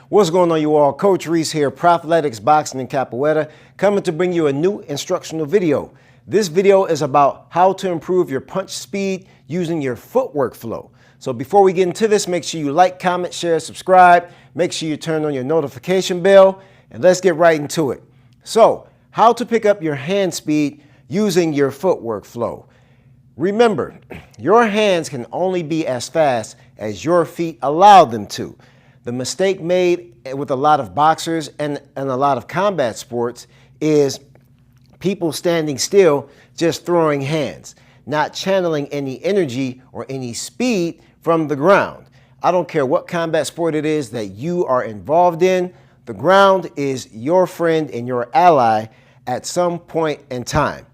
What's going on, you all? Coach Reese here, Athletics, Boxing, and Capoeira, coming to bring you a new instructional video. This video is about how to improve your punch speed using your footwork flow. So before we get into this, make sure you like, comment, share, subscribe. Make sure you turn on your notification bell, and let's get right into it. So, how to pick up your hand speed using your footwork flow. Remember, your hands can only be as fast as your feet allow them to. The mistake made with a lot of boxers and a lot of combat sports is people standing still, just throwing hands, not channeling any energy or any speed from the ground. I don't care what combat sport it is that you are involved in, the ground is your friend and your ally at some point in time.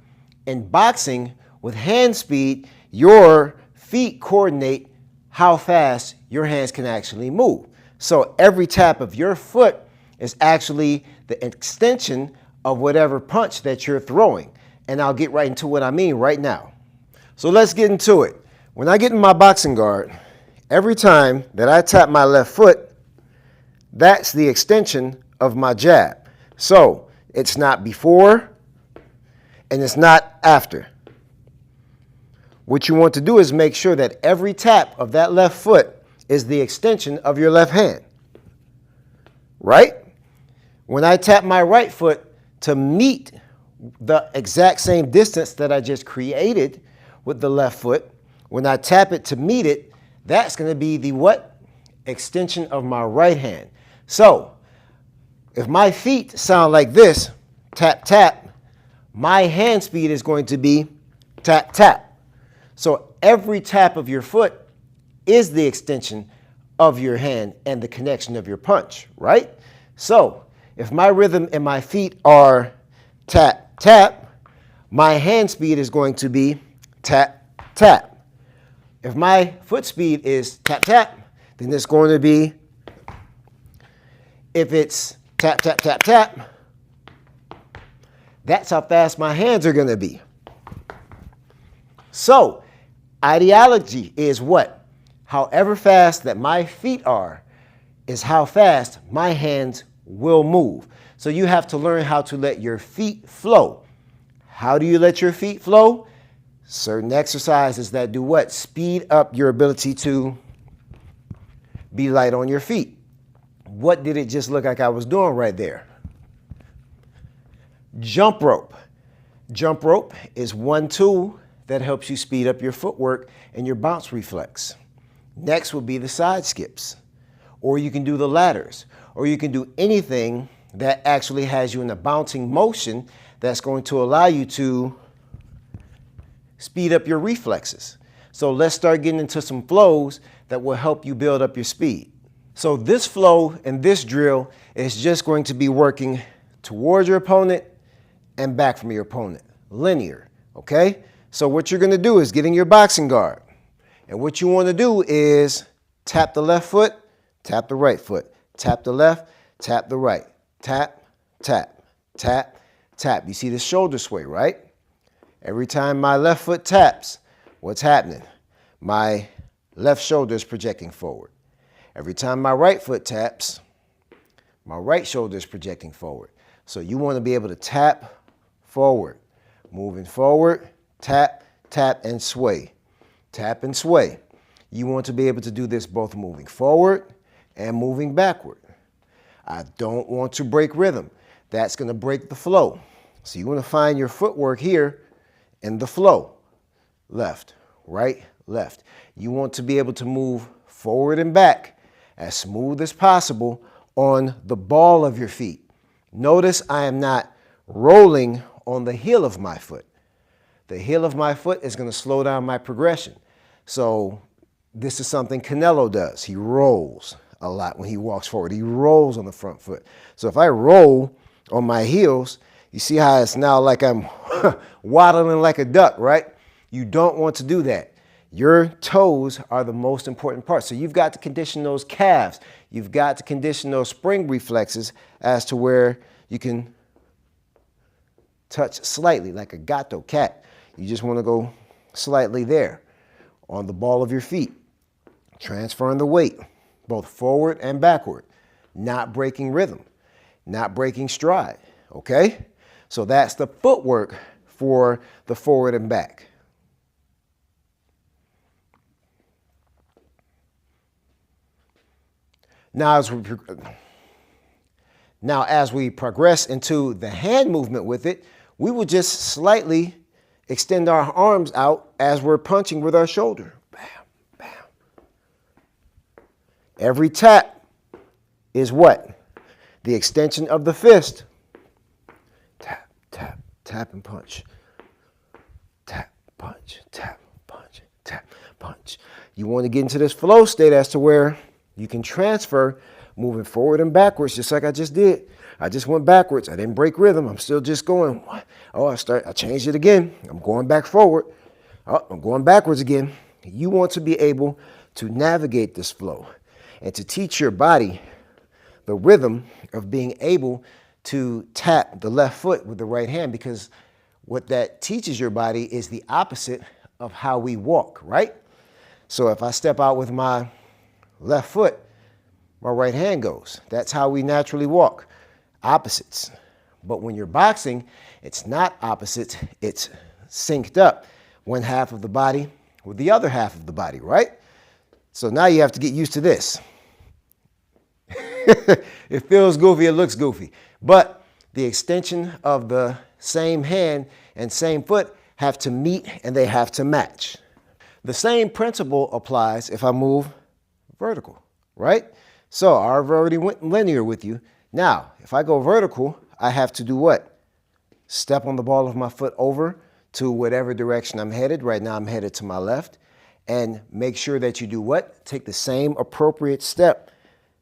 In boxing, with hand speed, your feet coordinate how fast your hands can actually move. So every tap of your foot is actually the extension of whatever punch that you're throwing. And I'll get right into what I mean right now. So let's get into it. When I get in my boxing guard, every time that I tap my left foot, that's the extension of my jab. So it's not before and it's not after. What you want to do is make sure that every tap of that left foot is the extension of your left hand, right? When I tap my right foot to meet the exact same distance that I just created with the left foot, when I tap it to meet it, that's going to be the what? Extension of my right hand. So if my feet sound like this, tap, tap, my hand speed is going to be tap, tap. So every tap of your foot is the extension of your hand and the connection of your punch, right? So if my rhythm and my feet are tap, tap, my hand speed is going to be tap, tap. If my foot speed is tap, tap, then it's going to be, if it's tap, tap, tap, tap, that's how fast my hands are going to be. So ideology is what? However fast that my feet are is how fast my hands will move. So you have to learn how to let your feet flow. How do you let your feet flow? Certain exercises that do what? Speed up your ability to be light on your feet. What did it just look like I was doing right there? Jump rope. Jump rope is one tool that helps you speed up your footwork and your bounce reflex. Next would be the side skips, or you can do the ladders, or you can do anything that actually has you in a bouncing motion that's going to allow you to speed up your reflexes. So let's start getting into some flows that will help you build up your speed. So this flow and this drill is just going to be working towards your opponent and back from your opponent, linear, okay? So what you're going to do is get in your boxing guard. And what you want to do is tap the left foot, tap the right foot, tap the left, tap the right, tap, tap, tap, tap. You see the shoulder sway, right? Every time my left foot taps, what's happening? My left shoulder is projecting forward. Every time my right foot taps, my right shoulder is projecting forward. So you want to be able to tap forward, moving forward, tap, tap, and sway. Tap and sway. You want to be able to do this both moving forward and moving backward. I don't want to break rhythm. That's going to break the flow. So you want to find your footwork here in the flow. Left, right, left. You want to be able to move forward and back as smooth as possible on the ball of your feet. Notice I am not rolling on the heel of my foot. The heel of my foot is going to slow down my progression. So this is something Canelo does. He rolls a lot when he walks forward. He rolls on the front foot. So if I roll on my heels, you see how it's now like I'm waddling like a duck, right? You don't want to do that. Your toes are the most important part. So you've got to condition those calves. You've got to condition those spring reflexes as to where you can touch slightly like a gato, cat. You just want to go slightly there on the ball of your feet, transferring the weight both forward and backward. not breaking rhythm, not breaking stride, okay? So that's the footwork for the forward and back. Now as we progress into the hand movement with it, we will just slightly extend our arms out as we're punching with our shoulder. Bam, bam. Every tap is what? The extension of the fist. Tap, tap, tap and punch. Tap, punch, tap, punch, tap, punch. You want to get into this flow state as to where you can transfer moving forward and backwards, just like I just did. I just went backwards. I didn't break rhythm. I'm still just going. Oh, I changed it again. I'm going back forward. Oh, I'm going backwards again. You want to be able to navigate this flow and to teach your body the rhythm of being able to tap the left foot with the right hand, because what that teaches your body is the opposite of how we walk, right? So if I step out with my left foot, my right hand goes. That's how we naturally walk. Opposites. But when you're boxing, it's not opposites, it's synced up. One half of the body with the other half of the body, right? So now you have to get used to this. It feels goofy, it looks goofy. But the extension of the same hand and same foot have to meet and they have to match. The same principle applies if I move vertical, right? So I've already went linear with you. Now, if I go vertical, I have to do what? Step on the ball of my foot over to whatever direction I'm headed. Right now I'm headed to my left. And make sure that you do what? Take the same appropriate step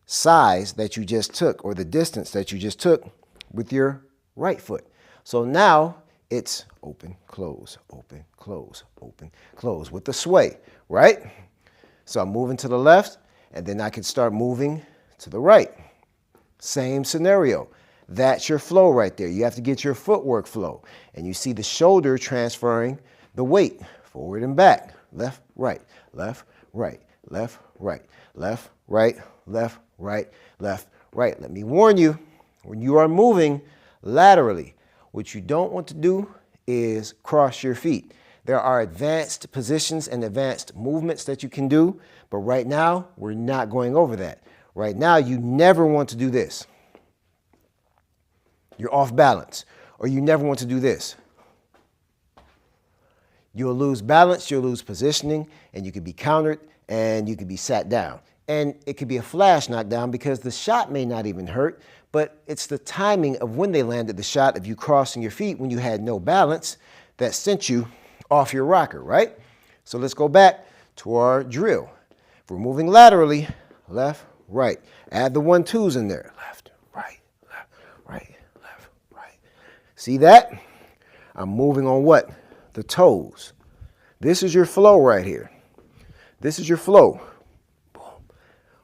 size that you just took, or the distance that you just took with your right foot. So now it's open, close, open, close, open, close with the sway, right? So I'm moving to the left, and then I can start moving to the right. Same scenario. That's your flow right there. You have to get your footwork flow. And you see the shoulder transferring the weight forward and back. Left, right, left, right, left, right, left, right, left, right, left, right. Let me warn you, when you are moving laterally, what you don't want to do is cross your feet. There are advanced positions and advanced movements that you can do, but right now, we're not going over that. Right now, you never want to do this. You're off balance. Or you never want to do this. You'll lose balance, you'll lose positioning, and you could be countered, and you could be sat down. And it could be a flash knockdown because the shot may not even hurt, but it's the timing of when they landed the shot of you crossing your feet when you had no balance that sent you off your rocker, right? So let's go back to our drill. If we're moving laterally, left, right. Add the 1-2s in there. Left, right, right. See that? I'm moving on what? The toes. This is your flow right here. This is your flow. Boom.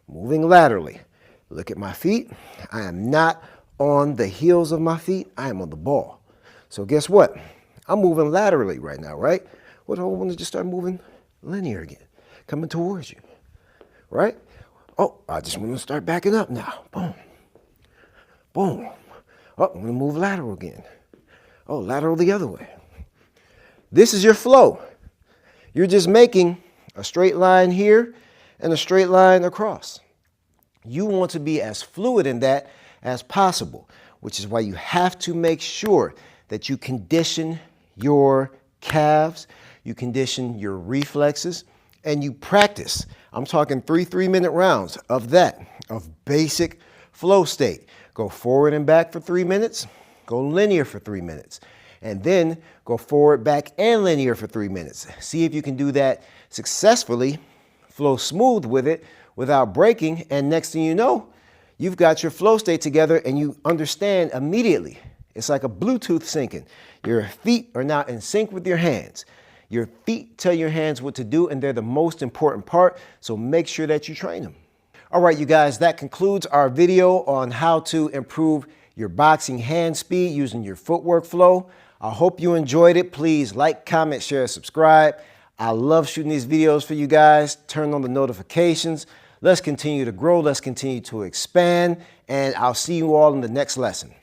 Moving laterally. Look at my feet. I am not on the heels of my feet. I am on the ball. So guess what? I'm moving laterally right now, right? What do I want to just start moving linear again? Coming towards you, right? Oh, I just want to start backing up now. Boom. Boom. Oh, I'm going to move lateral again. Oh, lateral the other way. This is your flow. You're just making a straight line here and a straight line across. You want to be as fluid in that as possible, which is why you have to make sure that you condition your calves, you condition your reflexes, and you practice. I'm talking 3-3-minute rounds of that, of basic flow state. Go forward and back for 3 minutes. Go linear for 3 minutes, and then go forward, back, and linear for 3 minutes. See if you can do that successfully, flow smooth with it without breaking, and next thing you know, you've got your flow state together and you understand immediately. It's like a Bluetooth syncing. Your feet are now in sync with your hands. Your feet tell your hands what to do, and they're the most important part, so make sure that you train them. All right, you guys, that concludes our video on how to improve your boxing hand speed using your footwork flow. I hope you enjoyed it. Please like, comment, share, subscribe. I love shooting these videos for you guys. Turn on the notifications. Let's continue to grow. Let's continue to expand. and I'll see you all in the next lesson.